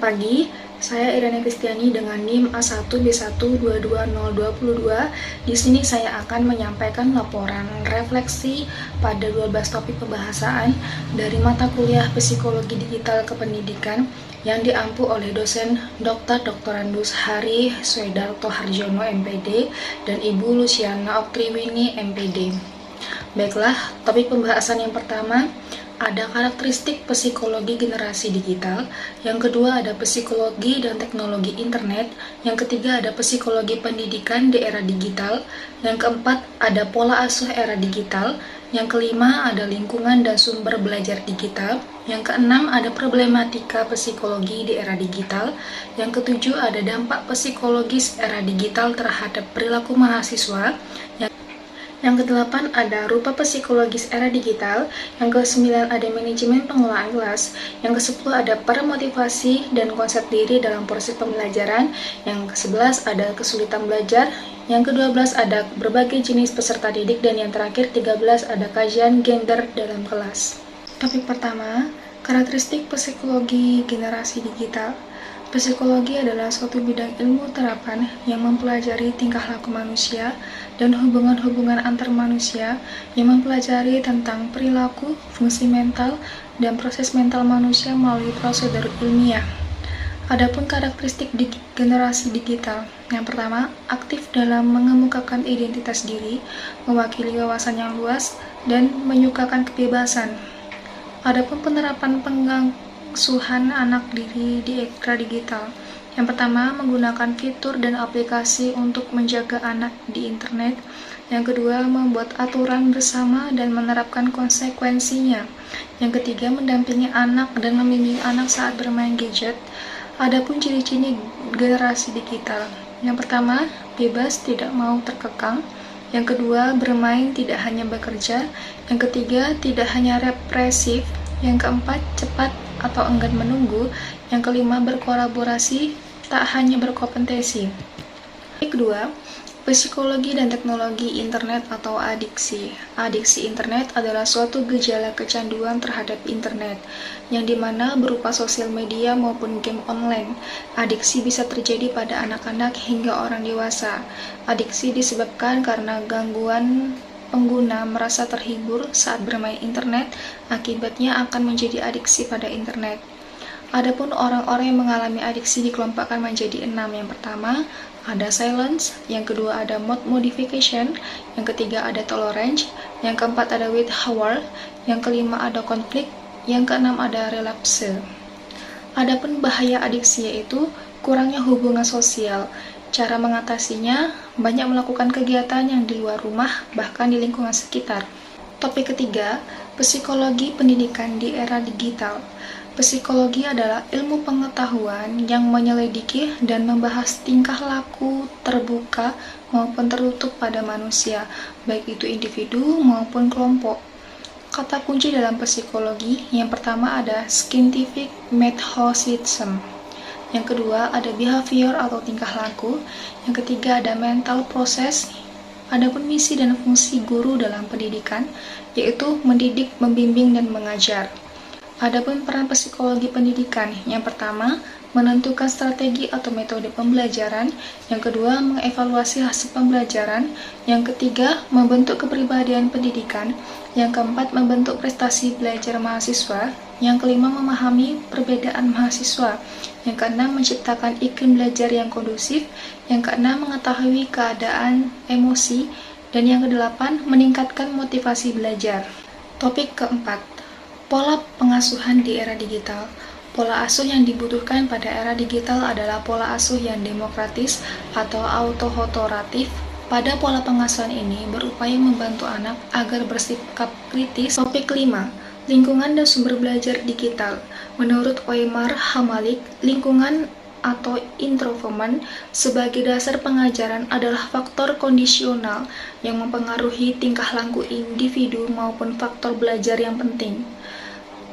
pagi, saya Irene Kristiani dengan NIM A1B1222022. Di sini saya akan menyampaikan laporan refleksi pada 12 topik pembahasan dari mata kuliah Psikologi Digital Kependidikan yang diampu oleh dosen Dr. Andus Hari Swedarto Harjono MPD dan Ibu Luciana Oktriwini MPD. Baiklah, topik pembahasan yang pertama ada karakteristik psikologi generasi digital, yang kedua ada psikologi dan teknologi internet, yang ketiga ada psikologi pendidikan di era digital, yang keempat ada pola asuh era digital, yang kelima ada lingkungan dan sumber belajar digital, yang keenam ada problematika psikologi di era digital, yang ketujuh ada dampak psikologis era digital terhadap perilaku mahasiswa, yang kedelapan ada rupa psikologis era digital, yang ke-9 ada manajemen pengelolaan kelas, yang ke-10 ada permotivasi dan konsep diri dalam proses pembelajaran, yang ke-11 ada kesulitan belajar, yang ke-12 ada berbagai jenis peserta didik, dan yang terakhir 13 ada kajian gender dalam kelas. Topik pertama, karakteristik psikologi generasi digital. Psikologi adalah suatu bidang ilmu terapan yang mempelajari tingkah laku manusia dan hubungan-hubungan antar manusia, yang mempelajari tentang perilaku, fungsi mental, dan proses mental manusia melalui prosedur ilmiah. Adapun karakteristik generasi digital, yang pertama, aktif dalam mengemukakan identitas diri, mewakili wawasan yang luas, dan menyukakan kebebasan. Adapun penerapan pengasuhan anak diri di era digital, yang pertama, menggunakan fitur dan aplikasi untuk menjaga anak di internet. Yang kedua, membuat aturan bersama dan menerapkan konsekuensinya. Yang ketiga, mendampingi anak dan membimbing anak saat bermain gadget. Adapun ciri-ciri generasi digital, yang pertama, bebas, tidak mau terkekang. Yang kedua, bermain tidak hanya bekerja. Yang ketiga, tidak hanya represif. Yang keempat, cepat atau enggan menunggu. Yang kelima, berkolaborasi, tak hanya berkompetensi. Yang kedua, psikologi dan teknologi internet atau adiksi. Adiksi internet adalah suatu gejala kecanduan terhadap internet, yang dimana berupa sosial media maupun game online. Adiksi bisa terjadi pada anak-anak hingga orang dewasa. Adiksi disebabkan karena gangguan pengguna merasa terhibur saat bermain internet, akibatnya akan menjadi adiksi pada internet. Adapun orang-orang yang mengalami adiksi dikelompokkan menjadi 6. Yang pertama, ada silence, yang kedua ada mode modification, yang ketiga ada tolerance, yang keempat ada withdrawal, yang kelima ada konflik, yang keenam ada relapse. Adapun bahaya adiksi yaitu kurangnya hubungan sosial. Cara mengatasinya, banyak melakukan kegiatan yang di luar rumah, bahkan di lingkungan sekitar. Topik ketiga, psikologi pendidikan di era digital. Psikologi adalah ilmu pengetahuan yang menyelidiki dan membahas tingkah laku terbuka maupun tertutup pada manusia, baik itu individu maupun kelompok. Kata kunci dalam psikologi, yang pertama ada scientific methodism, yang kedua ada behavior atau tingkah laku, yang ketiga ada mental process. Adapun misi dan fungsi guru dalam pendidikan, yaitu mendidik, membimbing, dan mengajar. Adapun peran psikologi pendidikan, yang pertama, menentukan strategi atau metode pembelajaran, yang kedua, mengevaluasi hasil pembelajaran, yang ketiga, membentuk kepribadian pendidikan, yang keempat, membentuk prestasi belajar mahasiswa, yang kelima, memahami perbedaan mahasiswa, yang keenam, menciptakan iklim belajar yang kondusif, yang keenam, mengetahui keadaan emosi, dan yang kedelapan, meningkatkan motivasi belajar. Topik keempat, pola pengasuhan di era digital. Pola asuh yang dibutuhkan pada era digital adalah pola asuh yang demokratis atau auto-otoratif. Pada pola pengasuhan ini berupaya membantu anak agar bersikap kritis. Topik kelima, lingkungan dan sumber belajar digital. Menurut Oymar Hamalik, lingkungan atau environment sebagai dasar pengajaran adalah faktor kondisional yang mempengaruhi tingkah laku individu maupun faktor belajar yang penting.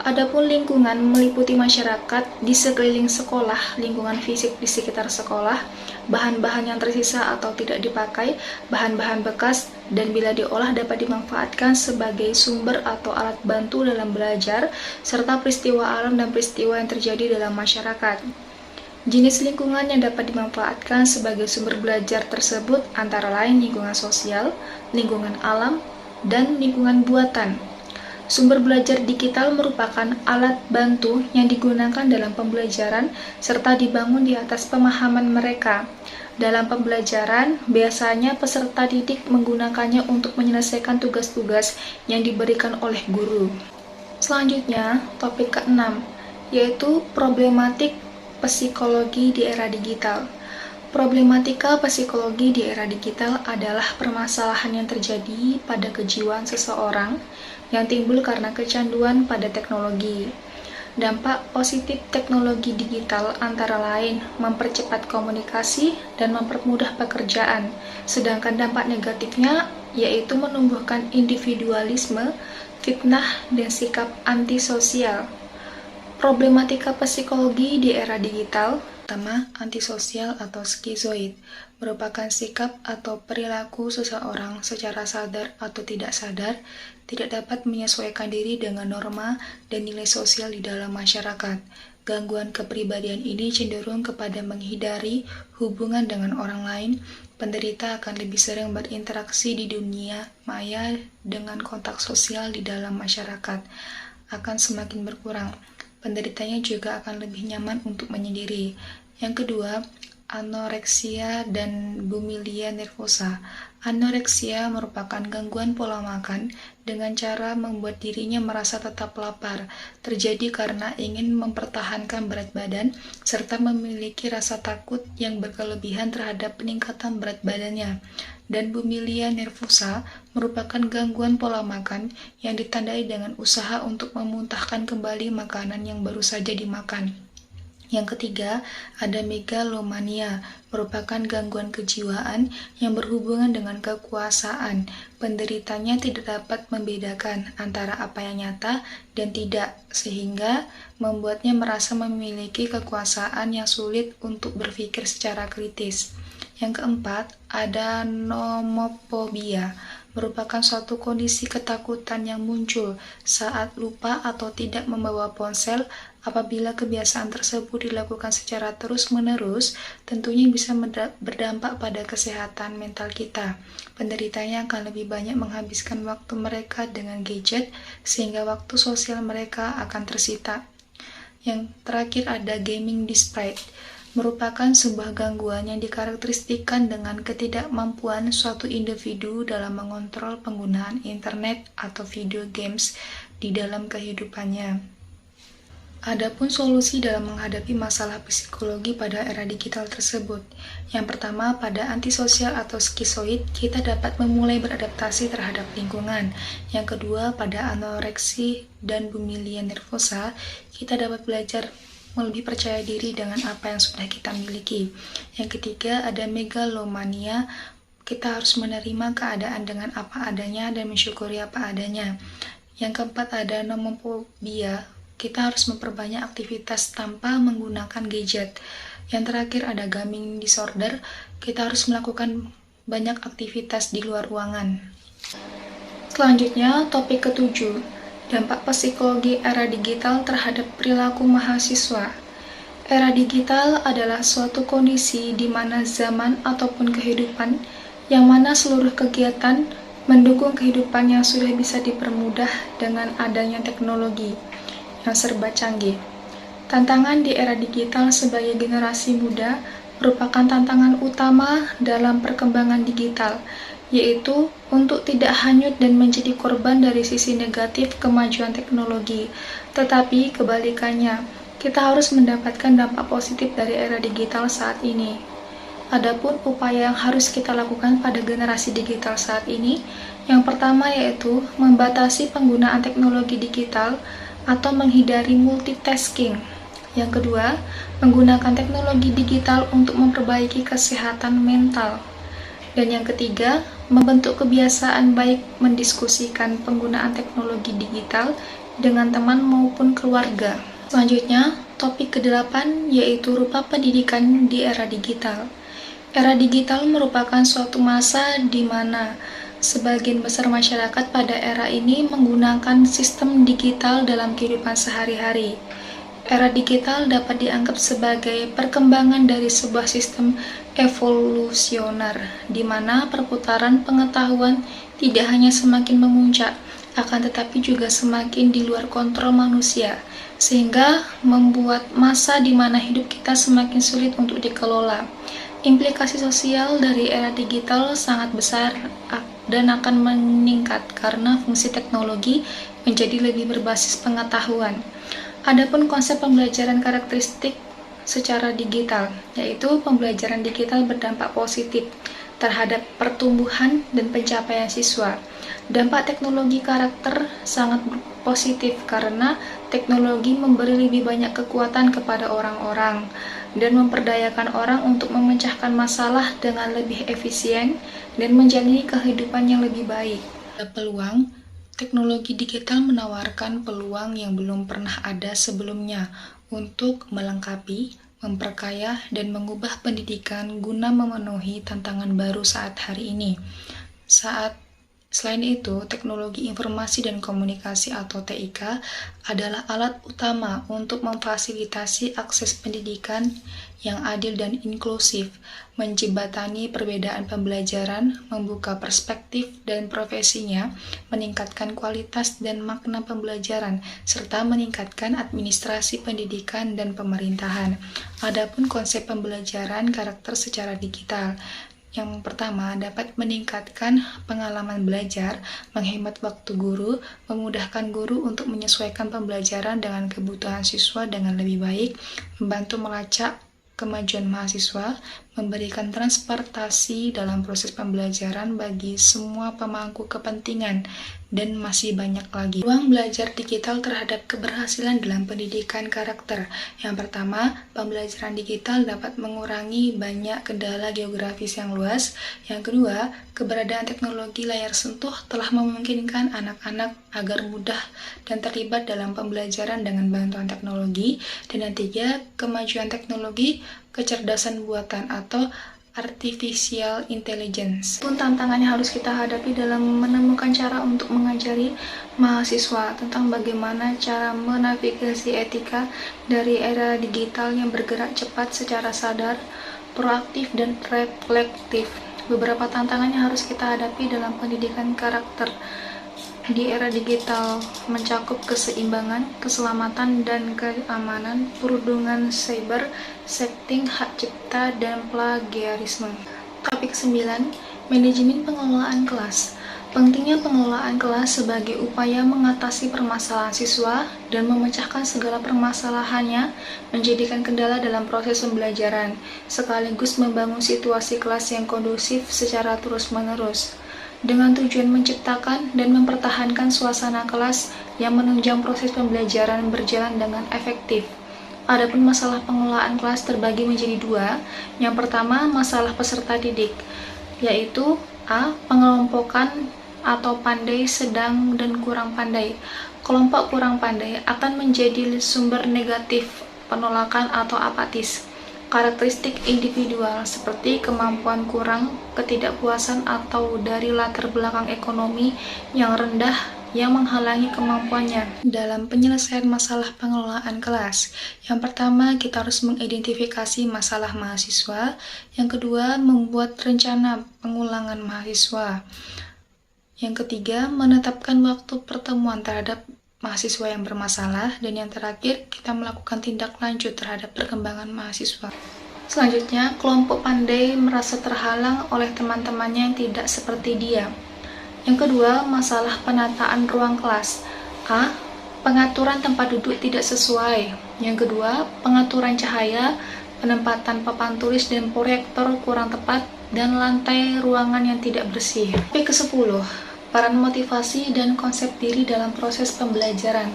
Adapun lingkungan meliputi masyarakat di sekeliling sekolah, lingkungan fisik di sekitar sekolah, bahan-bahan yang tersisa atau tidak dipakai, bahan-bahan bekas, dan bila diolah dapat dimanfaatkan sebagai sumber atau alat bantu dalam belajar, serta peristiwa alam dan peristiwa yang terjadi dalam masyarakat. Jenis lingkungan yang dapat dimanfaatkan sebagai sumber belajar tersebut antara lain lingkungan sosial, lingkungan alam, dan lingkungan buatan. Sumber belajar digital merupakan alat bantu yang digunakan dalam pembelajaran serta dibangun di atas pemahaman mereka. Dalam pembelajaran, biasanya peserta didik menggunakannya untuk menyelesaikan tugas-tugas yang diberikan oleh guru. Selanjutnya, topik ke-6, yaitu problematik psikologi di era digital. Problematika psikologi di era digital adalah permasalahan yang terjadi pada kejiwaan seseorang yang timbul karena kecanduan pada teknologi. Dampak positif teknologi digital antara lain mempercepat komunikasi dan mempermudah pekerjaan, sedangkan dampak negatifnya yaitu menumbuhkan individualisme, fitnah, dan sikap antisosial. Problematika psikologi di era digital, pertama, antisosial atau skizoid, merupakan sikap atau perilaku seseorang secara sadar atau tidak sadar, tidak dapat menyesuaikan diri dengan norma dan nilai sosial di dalam masyarakat. Gangguan kepribadian ini cenderung kepada menghindari hubungan dengan orang lain. Penderita akan lebih sering berinteraksi di dunia maya dengan kontak sosial di dalam masyarakat akan semakin berkurang. Penderitanya juga akan lebih nyaman untuk menyendiri. Yang kedua, anoreksia dan bulimia nervosa. Anoreksia merupakan gangguan pola makan dengan cara membuat dirinya merasa tetap lapar, terjadi karena ingin mempertahankan berat badan serta memiliki rasa takut yang berkelebihan terhadap peningkatan berat badannya. Dan bulimia nervosa merupakan gangguan pola makan yang ditandai dengan usaha untuk memuntahkan kembali makanan yang baru saja dimakan. Yang ketiga, ada megalomania, merupakan gangguan kejiwaan yang berhubungan dengan kekuasaan. Penderitanya tidak dapat membedakan antara apa yang nyata dan tidak, sehingga membuatnya merasa memiliki kekuasaan yang sulit untuk berpikir secara kritis. Yang keempat, ada nomofobia, merupakan suatu kondisi ketakutan yang muncul saat lupa atau tidak membawa ponsel. Apabila kebiasaan tersebut dilakukan secara terus-menerus, tentunya bisa berdampak pada kesehatan mental kita. Penderitanya akan lebih banyak menghabiskan waktu mereka dengan gadget, sehingga waktu sosial mereka akan tersita. Yang terakhir ada gaming despite, merupakan sebuah gangguan yang dikarakteristikkan dengan ketidakmampuan suatu individu dalam mengontrol penggunaan internet atau video games di dalam kehidupannya. Adapun solusi dalam menghadapi masalah psikologi pada era digital tersebut. Yang pertama, pada antisosial atau skizoid, kita dapat memulai beradaptasi terhadap lingkungan. Yang kedua, pada anoreksi dan bulimia nervosa, kita dapat belajar lebih percaya diri dengan apa yang sudah kita miliki. Yang ketiga, ada megalomania. Kita harus menerima keadaan dengan apa adanya dan mensyukuri apa adanya. Yang keempat, ada nomofobia. Kita harus memperbanyak aktivitas tanpa menggunakan gadget. Yang terakhir ada gaming disorder. Kita harus melakukan banyak aktivitas di luar ruangan. Selanjutnya, topik ke-7. Dampak psikologi era digital terhadap perilaku mahasiswa. Era digital adalah suatu kondisi di mana zaman ataupun kehidupan yang mana seluruh kegiatan mendukung kehidupan yang sudah bisa dipermudah dengan adanya teknologi yang serba canggih. Tantangan di era digital sebagai generasi muda merupakan tantangan utama dalam perkembangan digital, yaitu untuk tidak hanyut dan menjadi korban dari sisi negatif kemajuan teknologi, tetapi kebalikannya, kita harus mendapatkan dampak positif dari era digital saat ini. Adapun upaya yang harus kita lakukan pada generasi digital saat ini, yang pertama yaitu membatasi penggunaan teknologi digital atau menghindari multitasking. Yang kedua, menggunakan teknologi digital untuk memperbaiki kesehatan mental. Dan yang ketiga, membentuk kebiasaan baik mendiskusikan penggunaan teknologi digital dengan teman maupun keluarga. Selanjutnya, topik ke-8 yaitu rupa pendidikan di era digital. Era digital merupakan suatu masa di mana sebagian besar masyarakat pada era ini menggunakan sistem digital dalam kehidupan sehari-hari. Era digital dapat dianggap sebagai perkembangan dari sebuah sistem evolusioner, di mana perputaran pengetahuan tidak hanya semakin memuncak, akan tetapi juga semakin di luar kontrol manusia, sehingga membuat masa di mana hidup kita semakin sulit untuk dikelola. Implikasi sosial dari era digital sangat besar dan akan meningkat karena fungsi teknologi menjadi lebih berbasis pengetahuan. Adapun konsep pembelajaran karakteristik secara digital, yaitu pembelajaran digital berdampak positif terhadap pertumbuhan dan pencapaian siswa. Dampak teknologi karakter sangat positif karena teknologi memberi lebih banyak kekuatan kepada orang-orang dan memperdayakan orang untuk memecahkan masalah dengan lebih efisien dan menjalani kehidupan yang lebih baik. Peluang teknologi digital menawarkan peluang yang belum pernah ada sebelumnya untuk melengkapi, memperkaya, dan mengubah pendidikan guna memenuhi tantangan baru saat hari ini. Selain itu, teknologi informasi dan komunikasi atau TIK adalah alat utama untuk memfasilitasi akses pendidikan yang adil dan inklusif, menjembatani perbedaan pembelajaran, membuka perspektif dan profesinya, meningkatkan kualitas dan makna pembelajaran, serta meningkatkan administrasi pendidikan dan pemerintahan. Adapun konsep pembelajaran karakter secara digital, yang pertama, dapat meningkatkan pengalaman belajar, menghemat waktu guru, memudahkan guru untuk menyesuaikan pembelajaran dengan kebutuhan siswa dengan lebih baik, membantu melacak kemajuan mahasiswa, memberikan transportasi dalam proses pembelajaran bagi semua pemangku kepentingan, dan masih banyak lagi. Ruang belajar digital terhadap keberhasilan dalam pendidikan karakter. Yang pertama, pembelajaran digital dapat mengurangi banyak kendala geografis yang luas. Yang kedua, keberadaan teknologi layar sentuh telah memungkinkan anak-anak agar mudah dan terlibat dalam pembelajaran dengan bantuan teknologi. Dan yang ketiga, kemajuan teknologi, kecerdasan buatan atau artificial intelligence. Pun tantangannya harus kita hadapi dalam menemukan cara untuk mengajari mahasiswa tentang bagaimana cara menavigasi etika dari era digital yang bergerak cepat secara sadar, proaktif, dan reflektif. Beberapa tantangannya harus kita hadapi dalam pendidikan karakter di era digital mencakup keseimbangan, keselamatan dan keamanan, perlindungan cyber, setting hak cipta, dan plagiarisme. Topik 9, manajemen pengelolaan kelas. Pentingnya pengelolaan kelas sebagai upaya mengatasi permasalahan siswa dan memecahkan segala permasalahannya menjadikan kendala dalam proses pembelajaran, sekaligus membangun situasi kelas yang kondusif secara terus-menerus, dengan tujuan menciptakan dan mempertahankan suasana kelas yang menunjang proses pembelajaran berjalan dengan efektif. Adapun masalah pengelolaan kelas terbagi menjadi dua. Yang pertama, masalah peserta didik, yaitu A. Pengelompokan atau pandai, sedang, dan kurang pandai. Kelompok kurang pandai akan menjadi sumber negatif penolakan atau apatis. Karakteristik individual seperti kemampuan kurang, ketidakpuasan, atau dari latar belakang ekonomi yang rendah yang menghalangi kemampuannya dalam penyelesaian masalah pengelolaan kelas. Yang pertama, kita harus mengidentifikasi masalah mahasiswa. Yang kedua, membuat rencana pengulangan mahasiswa. Yang ketiga, menetapkan waktu pertemuan terhadap mahasiswa yang bermasalah, dan yang terakhir, kita melakukan tindak lanjut terhadap perkembangan mahasiswa. Selanjutnya, kelompok pandai merasa terhalang oleh teman-temannya yang tidak seperti dia. Yang kedua, masalah penataan ruang kelas. A. Pengaturan tempat duduk tidak sesuai. Yang kedua, pengaturan cahaya, penempatan papan tulis dan proyektor kurang tepat, dan lantai ruangan yang tidak bersih. Topik ke-10, peran motivasi dan konsep diri dalam proses pembelajaran.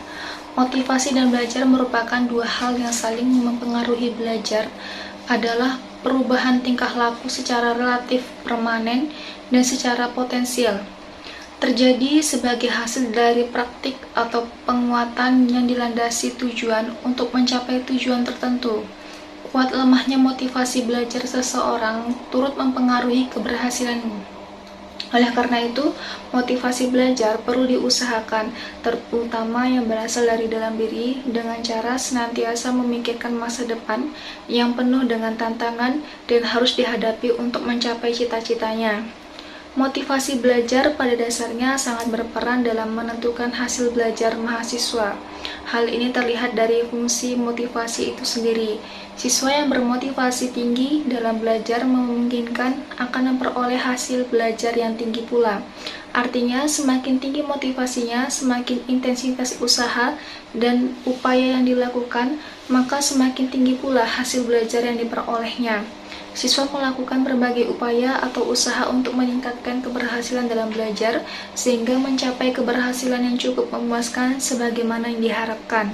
Motivasi dan belajar merupakan dua hal yang saling mempengaruhi belajar, adalah perubahan tingkah laku secara relatif permanen dan secara potensial. Terjadi sebagai hasil dari praktik atau penguatan yang dilandasi tujuan untuk mencapai tujuan tertentu. Kuat lemahnya motivasi belajar seseorang turut mempengaruhi keberhasilan Oleh karena itu, motivasi belajar perlu diusahakan, terutama yang berasal dari dalam diri, dengan cara senantiasa memikirkan masa depan yang penuh dengan tantangan dan harus dihadapi untuk mencapai cita-citanya. Motivasi belajar pada dasarnya sangat berperan dalam menentukan hasil belajar mahasiswa. Hal ini terlihat dari fungsi motivasi itu sendiri. Siswa yang bermotivasi tinggi dalam belajar memungkinkan akan memperoleh hasil belajar yang tinggi pula. Artinya, semakin tinggi motivasinya, semakin intensitas usaha dan upaya yang dilakukan, maka semakin tinggi pula hasil belajar yang diperolehnya. Siswa melakukan berbagai upaya atau usaha untuk meningkatkan keberhasilan dalam belajar, sehingga mencapai keberhasilan yang cukup memuaskan sebagaimana yang diharapkan.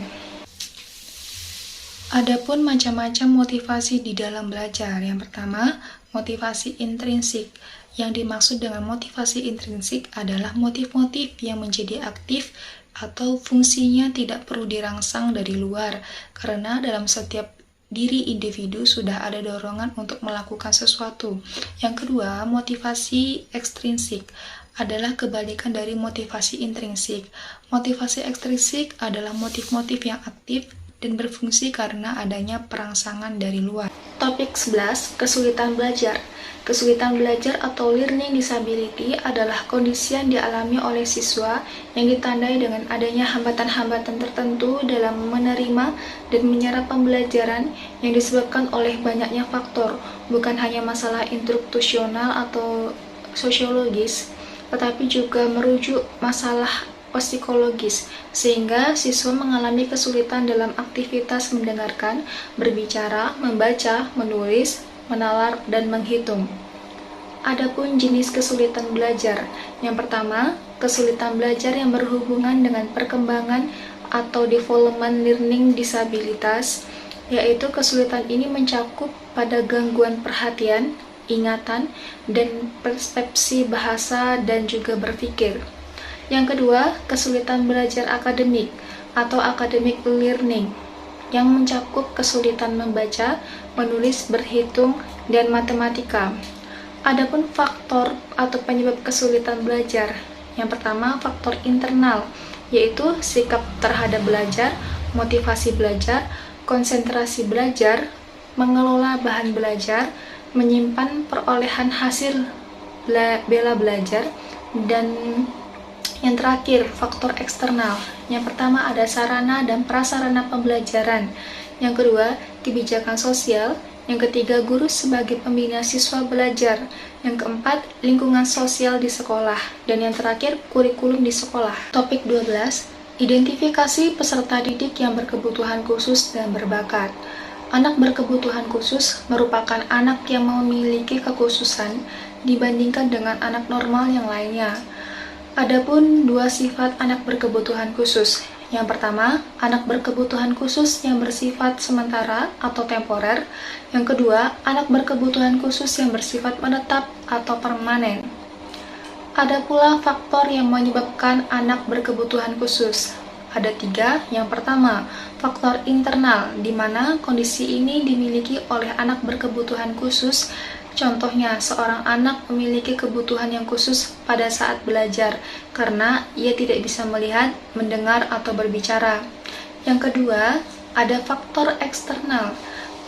Adapun macam-macam motivasi di dalam belajar. Yang pertama, motivasi intrinsik. Yang dimaksud dengan motivasi intrinsik adalah motif-motif yang menjadi aktif atau fungsinya tidak perlu dirangsang dari luar, karena dalam setiap diri individu sudah ada dorongan untuk melakukan sesuatu. Yang kedua, motivasi ekstrinsik adalah kebalikan dari motivasi intrinsik. Motivasi ekstrinsik adalah motif-motif yang aktif dan berfungsi karena adanya perangsangan dari luar. Topik 11, kesulitan belajar. Kesulitan belajar atau learning disability adalah kondisi yang dialami oleh siswa yang ditandai dengan adanya hambatan-hambatan tertentu dalam menerima dan menyerap pembelajaran yang disebabkan oleh banyaknya faktor, bukan hanya masalah instruksional atau sosiologis, tetapi juga merujuk masalah psikologis, sehingga siswa mengalami kesulitan dalam aktivitas mendengarkan, berbicara, membaca, menulis, menalar, dan menghitung. Adapun jenis kesulitan belajar. Yang pertama, kesulitan belajar yang berhubungan dengan perkembangan atau development learning disabilitas, yaitu kesulitan ini mencakup pada gangguan perhatian, ingatan, dan persepsi bahasa dan juga berpikir. Yang kedua, kesulitan belajar akademik atau academic learning yang mencakup kesulitan membaca, menulis, berhitung, dan matematika. Adapun faktor atau penyebab kesulitan belajar. Yang pertama, faktor internal, yaitu sikap terhadap belajar, motivasi belajar, konsentrasi belajar, mengelola bahan belajar, menyimpan perolehan hasil bela belajar, dan yang terakhir, faktor eksternal. Yang pertama ada sarana dan prasarana pembelajaran. Yang kedua, kebijakan sosial. Yang ketiga, guru sebagai pembina siswa belajar. Yang keempat, lingkungan sosial di sekolah. Dan yang terakhir, kurikulum di sekolah. Topik 12, identifikasi peserta didik yang berkebutuhan khusus dan berbakat. Anak berkebutuhan khusus merupakan anak yang memiliki kekhususan dibandingkan dengan anak normal yang lainnya. Adapun dua sifat anak berkebutuhan khusus. Yang pertama, anak berkebutuhan khusus yang bersifat sementara atau temporer. Yang kedua, anak berkebutuhan khusus yang bersifat menetap atau permanen. Ada pula faktor yang menyebabkan anak berkebutuhan khusus. Ada tiga. Yang pertama, faktor internal, di mana kondisi ini dimiliki oleh anak berkebutuhan khusus. Contohnya, seorang anak memiliki kebutuhan yang khusus pada saat belajar karena ia tidak bisa melihat, mendengar, atau berbicara. Yang kedua, ada faktor eksternal.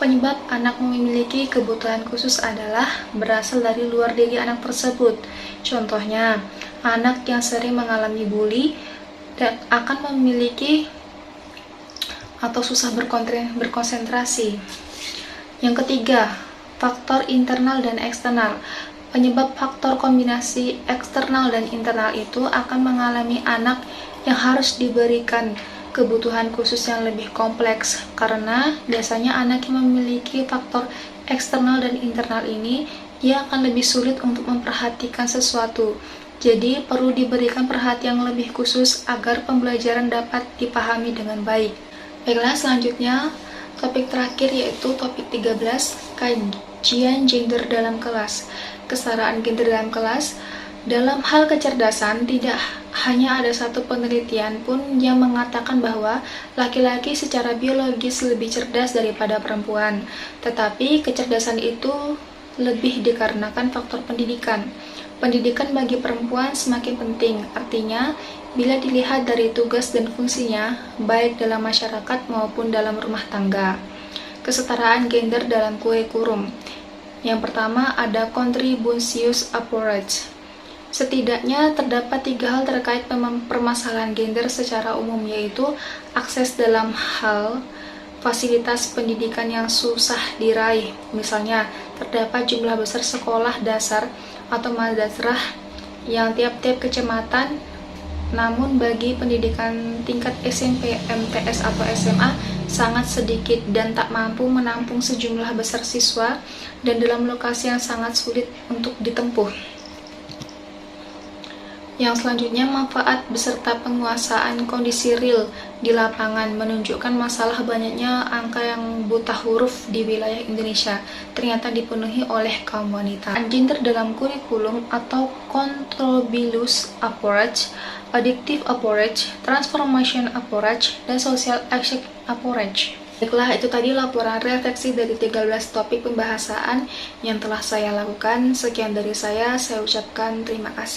Penyebab anak memiliki kebutuhan khusus adalah berasal dari luar diri anak tersebut. Contohnya, anak yang sering mengalami bully dan akan memiliki atau susah berkonsentrasi. Yang ketiga, faktor internal dan eksternal. Penyebab faktor kombinasi eksternal dan internal itu akan mengalami anak yang harus diberikan kebutuhan khusus yang lebih kompleks, karena biasanya anak yang memiliki faktor eksternal dan internal ini, dia akan lebih sulit untuk memperhatikan sesuatu. Jadi perlu diberikan perhatian lebih khusus agar pembelajaran dapat dipahami dengan baik. Baiklah, selanjutnya topik terakhir yaitu topik 13, kajian gender dalam kelas. Kesetaraan gender dalam kelas. Dalam hal kecerdasan, tidak hanya ada satu penelitian pun yang mengatakan bahwa laki-laki secara biologis lebih cerdas daripada perempuan, tetapi kecerdasan itu lebih dikarenakan faktor pendidikan. Pendidikan bagi perempuan semakin penting, artinya bila dilihat dari tugas dan fungsinya, baik dalam masyarakat maupun dalam rumah tangga. Kesetaraan gender dalam kurikulum. Yang pertama ada contributions approach. Setidaknya terdapat 3 hal terkait permasalahan gender secara umum, yaitu akses dalam hal fasilitas pendidikan yang susah diraih. Misalnya, terdapat jumlah besar sekolah dasar atau madrasah yang tiap-tiap kecamatan, namun bagi pendidikan tingkat SMP, MTS atau SMA sangat sedikit dan tak mampu menampung sejumlah besar siswa dan dalam lokasi yang sangat sulit untuk ditempuh. Yang selanjutnya, manfaat beserta penguasaan kondisi real di lapangan menunjukkan masalah banyaknya angka yang buta huruf di wilayah Indonesia ternyata dipenuhi oleh kaum wanita. Gender dalam kurikulum atau contributions approach, addictive approach, transformation approach, dan social action approach. Baiklah, itu tadi laporan refleksi dari 13 topik pembahasan yang telah saya lakukan. Sekian dari saya ucapkan terima kasih.